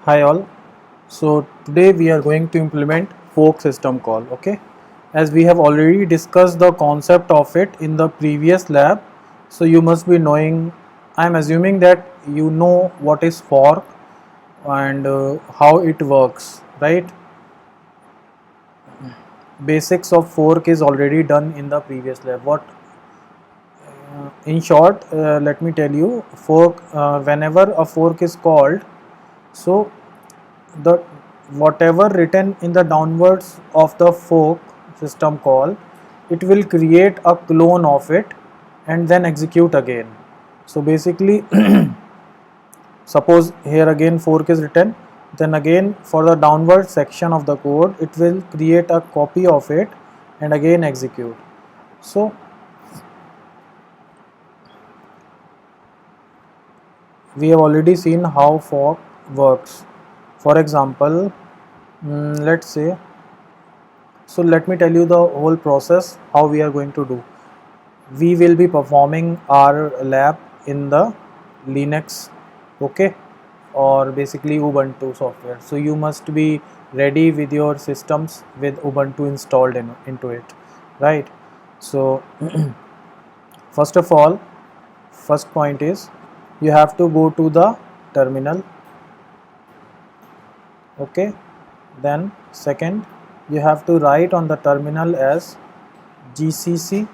Hi all. So today we are going to implement fork system call. Okay, as we have already discussed the concept of it in the previous lab, so you must be knowing. I am assuming that you know what is fork and how it works, right? Basics of fork is already done in the previous lab. What in short, let me tell you, fork. Whenever a fork is called, so the whatever written in the downwards of the fork system call, it will create a clone of it and then execute again. So basically suppose here again fork is written, then again for the downward section of the code it will create a copy of it and again execute. So we have already seen how fork works. For example, let's say, so let me tell you the whole process how we are going to do. We will be performing our lab in the Linux, okay, or basically Ubuntu software. So you must be ready with your systems with Ubuntu installed into it, right? So first of all, first point is you have to go to the terminal, okay. Then second, you have to write on the terminal as gcc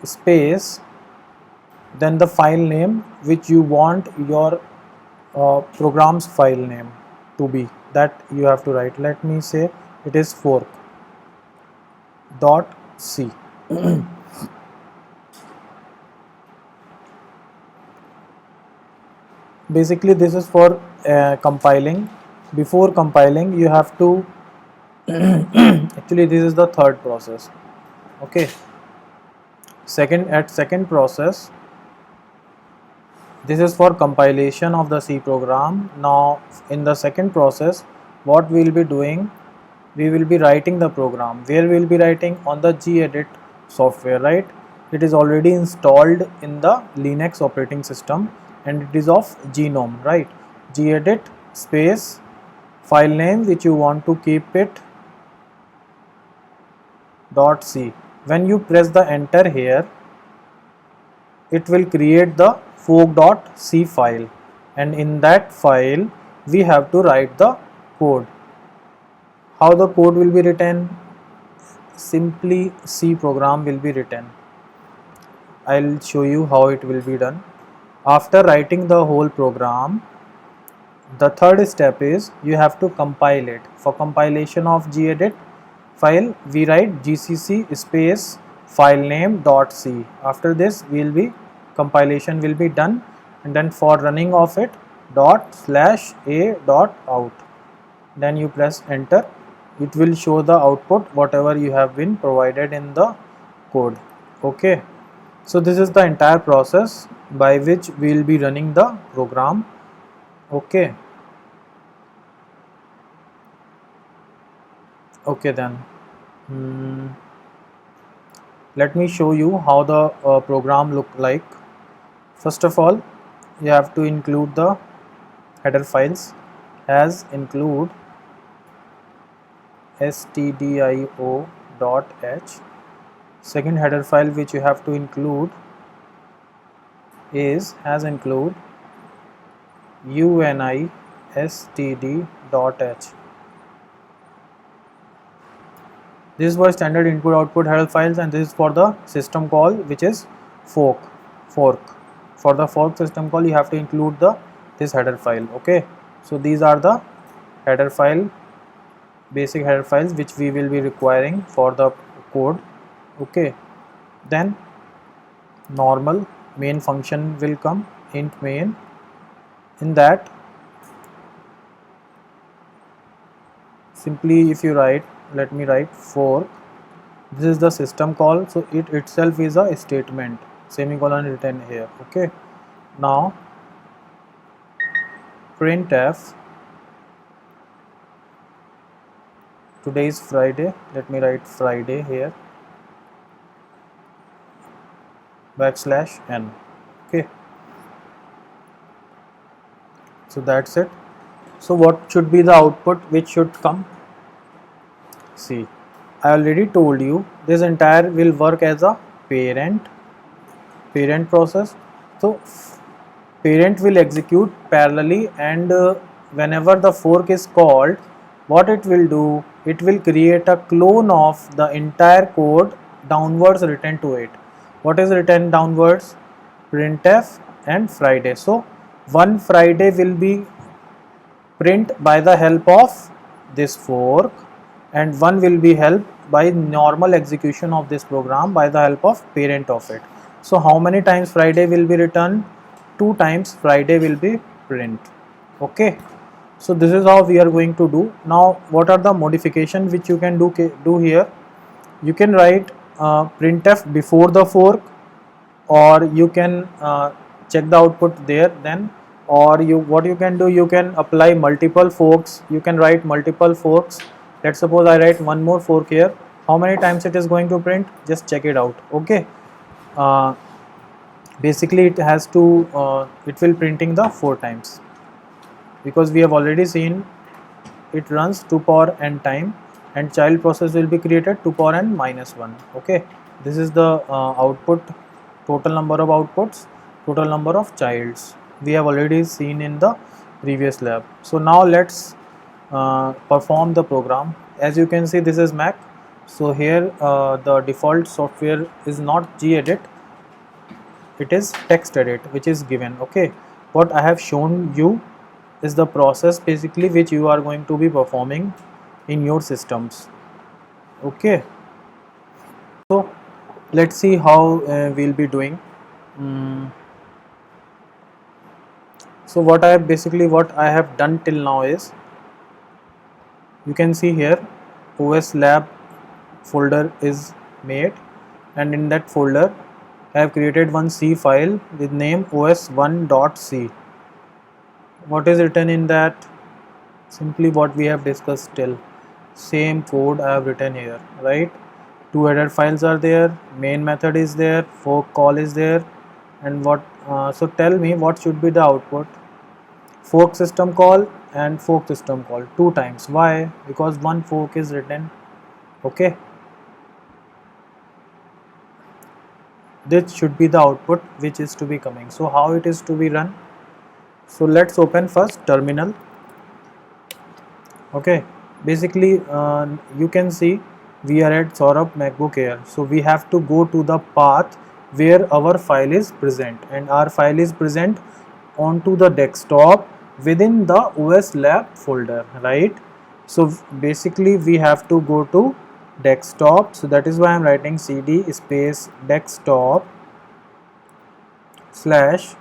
space, then the file name which you want your program's file name to be, that you have to write. Let me say it is fork dot c. Basically this is for compiling. Before compiling you have to actually this is the third process, okay. Second process, this is for compilation of the C program. Now in the second process, what we will be doing, we will be writing the program. Where we will be writing? On the gedit software, right? It is already installed in the Linux operating system and it is of GNOME, right? Gedit space file name which you want to keep it .c. When you press the enter here, it will create the fork.c file, and in that file we have to write the code. How the code will be written? Simply C program will be written. I'll show you how it will be done. After writing the whole program, the third step is you have to compile it. For compilation of gedit file, we write gcc space file name .c. After this, compilation will be done, and then for running of it ./a.out. Then you press enter. It will show the output whatever you have been provided in the code. Okay. So this is the entire process by which we will be running the program. Okay. Okay then. Hmm. Let me show you how the program look like. First of all, you have to include the header files as include stdio.h. Second header file which you have to include is as include unistd.h. This is for standard input output header files, and this is for the system call which is fork. For the fork system call you have to include this header file, okay. So these are the header file, basic header files which we will be requiring for the code, okay. Then normal main function will come, int main. In that, simply if you write, let me write fork, this is the system call, so it itself is a statement, semicolon written here, okay. Now printf, today is Friday, let me write Friday here, \n, okay. So that's it. So what should be the output which should come? See, I already told you this entire will work as a parent process. So parent will execute parallelly, and whenever the fork is called, what it will do, it will create a clone of the entire code downwards written to it. What is written downwards? Printf and Friday. So one Friday will be print by the help of this fork, and one will be helped by normal execution of this program by the help of parent of it. So how many times Friday will be returned? 2 times Friday will be print. Okay, so this is how we are going to do. Now what are the modifications which you can do here? You can write printf before the fork, or you can check the output there then, or you what you can do, you can apply multiple forks. You can write multiple forks. Let's suppose I write one more fork here. How many times it is going to print? Just check it out. Okay, uh, basically it has to it will printing the 4 times, because we have already seen it runs 2 power n time, and child process will be created 2 power n minus 1. Okay, this is the output, total number of outputs, total number of childs we have already seen in the previous lab. So now let's perform the program. As you can see, this is Mac. So here the default software is not gedit, it is text edit which is given. Okay, what I have shown you is the process basically which you are going to be performing in your systems. Okay, so let's see how we'll be doing. So what I have done till now is, you can see here OS lab folder is made, and in that folder I have created one C file with name os1.c. What is written in that? Simply what we have discussed till. Same code I have written here, right? Two header files are there, main method is there, fork call is there, and what so tell me what should be the output? Fork system call and fork system call 2 times. Why? Because one fork is written. Okay, this should be the output which is to be coming. So how it is to be run? So let's open first terminal. Okay, basically you can see we are at Saurabh MacBook Air, so we have to go to the path where our file is present, and our file is present onto the desktop within the OS lab folder, right? So basically we have to go to desktop, so that is why I'm writing cd space desktop slash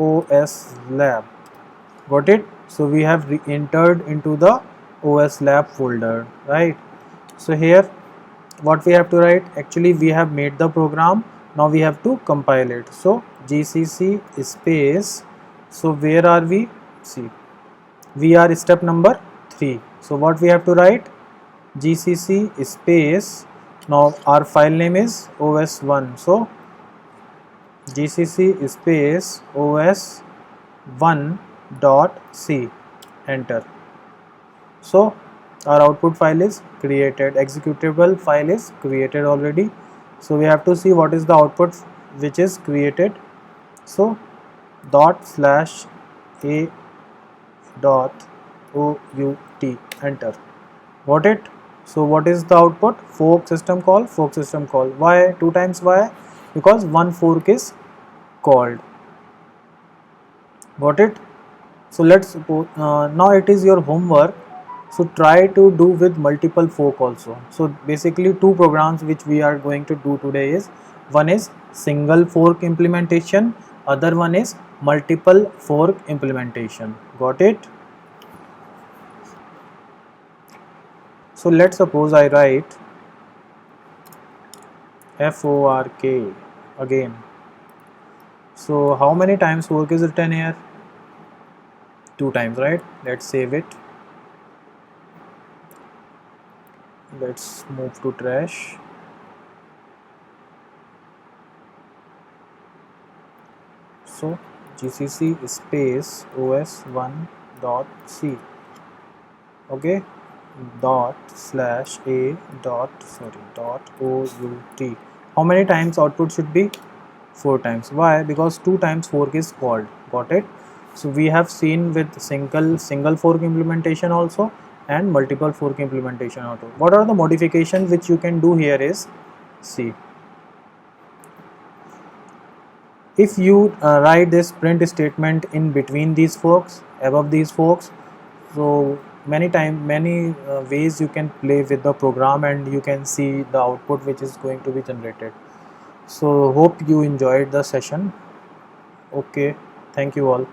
OS lab. Got it? So we have entered into the OS lab folder, right? So here what we have to write, actually we have made the program, now we have to compile it. So gcc space, so where are we? See, we are step number 3. So what we have to write? gcc space, now our file name is os1, so gcc space os1.c, enter. So our output file is created, executable file is created already. So we have to see what is the output which is created. So dot slash a dot out, enter. Got it? So what is the output? Fork system call, fork system call. Why 2 times? Why? Because one fork is called. Got it? So let's suppose now it is your homework, so try to do with multiple fork also. So basically two programs which we are going to do today is, one is single fork implementation, other one is multiple fork implementation. Got it? So let's suppose I write fork again. So how many times fork is written here? 2 times, right? Let's save it. Let's move to trash. So gcc space os1 dot c. Okay, dot slash a dot out. How many times output should be? 4 times. Why? Because 2 times fork is called. Got it? So we have seen with single fork implementation also and multiple fork implementation also. What are the modifications which you can do here is, see, if you write this print statement in between these forks, above these forks, so many ways you can play with the program and you can see the output which is going to be generated. So hope you enjoyed the session. Okay, thank you all.